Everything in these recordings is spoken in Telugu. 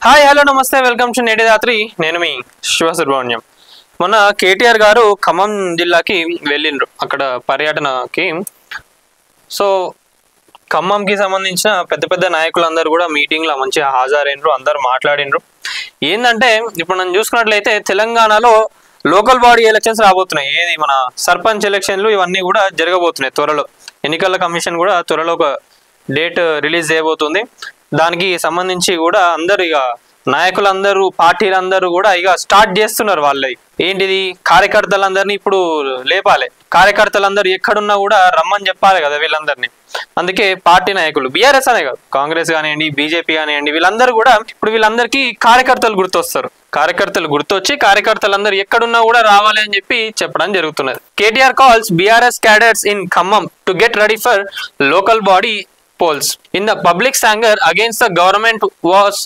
హాయ్ హలో నమస్తే వెల్కమ్ టు నేటి రాత్రి. నేను మీ శివసుబ్రహ్మణ్యం. మొన్న కేటీఆర్ గారు ఖమ్మం జిల్లాకి వెళ్ళిండ్రు, అక్కడ పర్యటనకి. సో ఖమ్మంకి సంబంధించిన పెద్ద పెద్ద నాయకులందరూ కూడా మీటింగ్లో మంచిగా హాజరైనరు, అందరు మాట్లాడినరు. ఏంటంటే ఇప్పుడు మనం చూసుకున్నట్లయితే తెలంగాణలో లోకల్ బాడీ ఎలక్షన్స్ రాబోతున్నాయి. ఏది మన సర్పంచ్ ఎలక్షన్లు ఇవన్నీ కూడా జరగబోతున్నాయి త్వరలో. ఎన్నికల కమిషన్ కూడా త్వరలో ఒక డేట్ రిలీజ్ చేయబోతుంది. దానికి సంబంధించి కూడా అందరు ఇక నాయకులందరూ పార్టీలందరూ కూడా ఇక స్టార్ట్ చేస్తున్నారు. వాళ్ళది ఏంటిది, కార్యకర్తలందరినీ ఇప్పుడు లేపాలి. కార్యకర్తలందరూ ఎక్కడున్నా కూడా రమ్మని చెప్పాలి కదా వీళ్ళందరినీ. అందుకే పార్టీ నాయకులు బీఆర్ఎస్ అనే కాదు, కాంగ్రెస్ కానివ్వండి, బీజేపీ కానివ్వండి, వీళ్ళందరూ కూడా ఇప్పుడు వీళ్ళందరికీ కార్యకర్తలు గుర్తొస్తారు. కార్యకర్తలు గుర్తొచ్చి కార్యకర్తలందరూ ఎక్కడున్నా కూడా రావాలి అని చెప్పి చెప్పడం జరుగుతున్నది. KTR calls BRS cadres in Khammam to get ready for local body polls. In the public's anger against the government was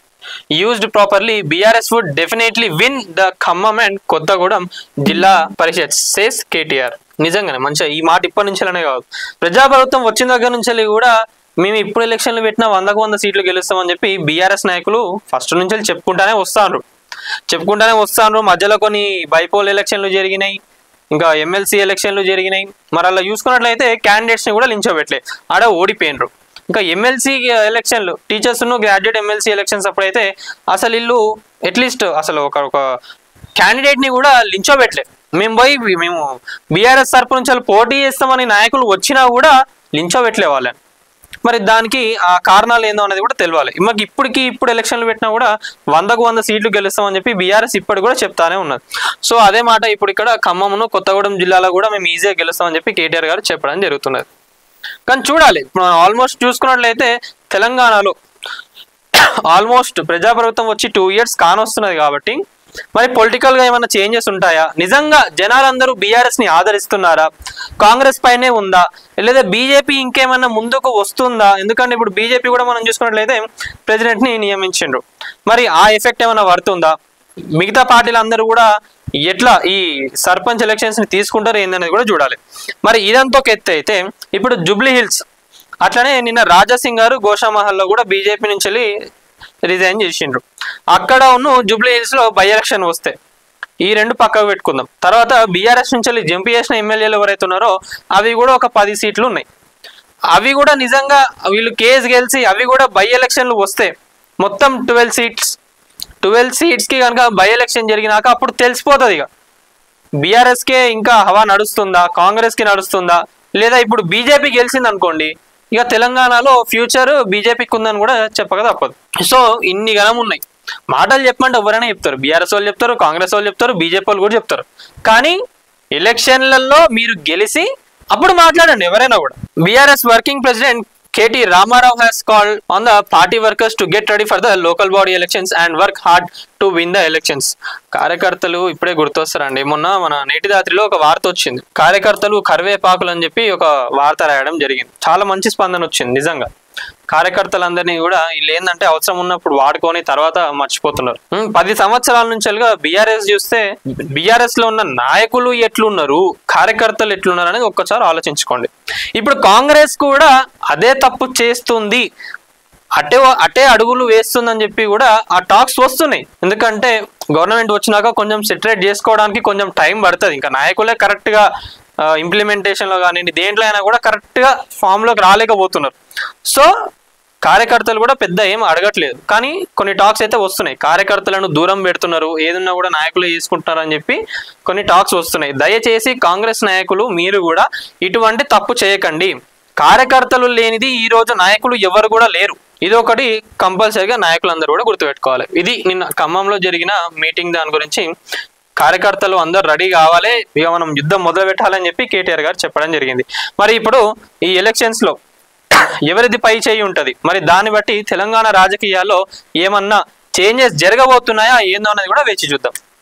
used properly, BRS would definitely win the Khammam and Kottagudem Jilla Parishad, says KTR. నిజంగానే మంచిగా ఈ మాట ఇప్పటి నుంచేనే కాదు, ప్రజాప్రభుత్వం వచ్చిన దగ్గర నుంచి కూడా మేము ఇప్పుడు ఎలక్షన్లు పెట్టినా 100 సీట్లు గెలుస్తామని చెప్పి బీఆర్ఎస్ నాయకులు ఫస్ట్ నుంచి చెప్పుకుంటానే వస్తాను. మధ్యలో కొన్ని బైపోల్ ఎలక్షన్లు జరిగినాయి, ఇంకా ఎమ్మెల్సీ ఎలక్షన్లు జరిగినాయి. మరి అలా చూసుకున్నట్లయితే క్యాండిడేట్స్ని కూడా లించోబెట్టలే, ఆడ ఓడిపోయినరు. ఇంకా ఎమ్మెల్సీ ఎలక్షన్లు, టీచర్స్ గ్రాడ్యుయేట్ ఎమ్మెల్సీ ఎలక్షన్స్ అప్పుడైతే అసలు ఇల్లు అట్లీస్ట్ అసలు ఒక క్యాండిడేట్ని కూడా లించోబెట్టలే. మేము బీఆర్ఎస్ తరపు నుంచి పోటీ చేస్తామని నాయకులు వచ్చినా కూడా లించోబెట్టలే వాళ్ళని. మరి దానికి ఆ కారణాలు ఏందో అనేది కూడా తెలియాలి. మాకు ఇప్పుడు ఎలక్షన్లు పెట్టినా కూడా 100 సీట్లు గెలుస్తామని చెప్పి బీఆర్ఎస్ ఇప్పటికి కూడా చెప్తానే ఉన్నది. సో అదే మాట ఇప్పుడు ఇక్కడ ఖమ్మంను కొత్తగూడెం జిల్లాలో కూడా మేము ఈజీగా గెలుస్తామని చెప్పి కేటీఆర్ గారు చెప్పడం జరుగుతున్నది. కానీ చూడాలి, మనం ఆల్మోస్ట్ చూసుకున్నట్లయితే తెలంగాణలో ఆల్మోస్ట్ ప్రజాప్రభుత్వం వచ్చి 2 years కానొస్తున్నది కాబట్టి మరి పొలిటికల్గా ఏమైనా చేంజెస్ ఉంటాయా? నిజంగా జనాలందరూ బీఆర్ఎస్ని ఆదరిస్తున్నారా? కాంగ్రెస్ పైనే ఉందా, లేదా బీజేపీ ఇంకేమైనా ముందుకు వస్తుందా? ఎందుకంటే ఇప్పుడు బీజేపీ కూడా మనం చూసుకున్నట్లయితే ప్రెసిడెంట్ని నియమించిండ్రు. మరి ఆ ఎఫెక్ట్ ఏమైనా పడుతుందా? మిగతా పార్టీలందరూ కూడా ఎట్లా ఈ సర్పంచ్ ఎలక్షన్స్ ని తీసుకుంటారు ఏందనేది కూడా చూడాలి. మరి ఇదంతా ఒక ఎత్తు అయితే ఇప్పుడు జూబ్లీ హిల్స్, అట్లనే నిన్న రాజాసింగ్ గారు గోషామహల్లో కూడా బీజేపీ నుంచి వెళ్ళి రిజైన్ చేసిండ్రు. అక్కడ ఉన్న జూబ్లీ హిల్స్ లో బై ఎలక్షన్ వస్తే ఈ రెండు పక్కకు పెట్టుకుందాం. తర్వాత బీఆర్ఎస్ నుంచి వెళ్ళి జంప్ చేసిన ఎమ్మెల్యేలు ఎవరైతే ఉన్నారో అవి కూడా ఒక 10 సీట్లు ఉన్నాయి. అవి కూడా నిజంగా వీళ్ళు కేసు గెలిచి అవి కూడా బై ఎలక్షన్లు వస్తే మొత్తం 12 సీట్స్కి కనుక బై ఎలక్షన్ జరిగినాక అప్పుడు తెలిసిపోతుంది ఇక బీఆర్ఎస్కే ఇంకా హవా నడుస్తుందా, కాంగ్రెస్కి నడుస్తుందా, లేదా ఇప్పుడు బీజేపీ గెలిచింది అనుకోండి ఇక తెలంగాణలో ఫ్యూచర్ బీజేపీకి ఉందని కూడా చెప్పక తప్పదు. సో ఇన్ని గణం ఉన్నాయి. మాటలు చెప్పమంటే ఎవరైనా చెప్తారు, బీఆర్ఎస్ వాళ్ళు చెప్తారు, కాంగ్రెస్ వాళ్ళు చెప్తారు, బీజేపీ వాళ్ళు కూడా చెప్తారు. కానీ ఎలక్షన్లలో మీరు గెలిచి అప్పుడు మాట్లాడండి ఎవరైనా కూడా. BRS working president KT Ramarao has called on the party workers to get ready for the local body elections and work hard to win the elections. కార్యకర్తలు ఇప్పుడే గుర్తొస్తారండి. మొన్న మన నేటి రాత్రిలో ఒక వార్త వచ్చింది, కార్యకర్తలు కరివేపాకులు అని చెప్పి ఒక వార్త రాయడం జరిగింది. చాలా మంచి స్పందన వచ్చింది నిజంగా. కార్యకర్తలందరినీ కూడా వీళ్ళు ఏంటంటే అవసరం ఉన్నప్పుడు వాడుకొని తర్వాత మర్చిపోతున్నారు. 10 సంవత్సరాల నుంచి బీఆర్ఎస్ చూస్తే బీఆర్ఎస్ లో ఉన్న నాయకులు ఎట్లున్నారు, కార్యకర్తలు ఎట్లున్నారు అనేది ఒక్కసారి ఆలోచించుకోండి. ఇప్పుడు కాంగ్రెస్ కూడా అదే తప్పు చేస్తుంది, అటే అడుగులు వేస్తుందని చెప్పి కూడా ఆ టాక్స్ వస్తున్నాయి. ఎందుకంటే గవర్నమెంట్ వచ్చినాక కొంచెం సెటరేట్ చేసుకోవడానికి కొంచెం టైం పడుతుంది. ఇంకా నాయకులే కరెక్ట్ గా ఇంప్లిమెంటేషన్ లో కానివ్వండి దేంట్లో అయినా కూడా కరెక్ట్ గా ఫామ్ లోకి రాలేకపోతున్నారు. సో కార్యకర్తలు కూడా పెద్ద ఏం అడగట్లేదు, కానీ కొన్ని టాక్స్ అయితే వస్తున్నాయి. కార్యకర్తలను దూరం పెడుతున్నారు, ఏదన్నా కూడా నాయకులు చేసుకుంటున్నారు అని చెప్పి కొన్ని టాక్స్ వస్తున్నాయి. దయచేసి కాంగ్రెస్ నాయకులు మీరు కూడా ఇటువంటి తప్పు చేయకండి. కార్యకర్తలు లేనిది ఈ రోజు నాయకులు ఎవరు కూడా లేరు. ఇది ఒకటి కంపల్సరీగా నాయకులందరూ కూడా గుర్తుపెట్టుకోవాలి. ఇది నిన్న ఖమ్మంలో జరిగిన మీటింగ్, దాని గురించి కార్యకర్తలు అందరూ రెడీ కావాలి, ఇక మనం యుద్ధం మొదలు పెట్టాలని చెప్పి కేటీఆర్ గారు చెప్పడం జరిగింది. మరి ఇప్పుడు ఈ ఎలక్షన్స్ లో ఎవరిది పై చేయి ఉంటుంది, మరి దాన్ని బట్టి తెలంగాణ రాజకీయాల్లో ఏమన్నా చేంజెస్ జరగబోతున్నాయా ఏందో అనేది కూడా వేచి చూద్దాం.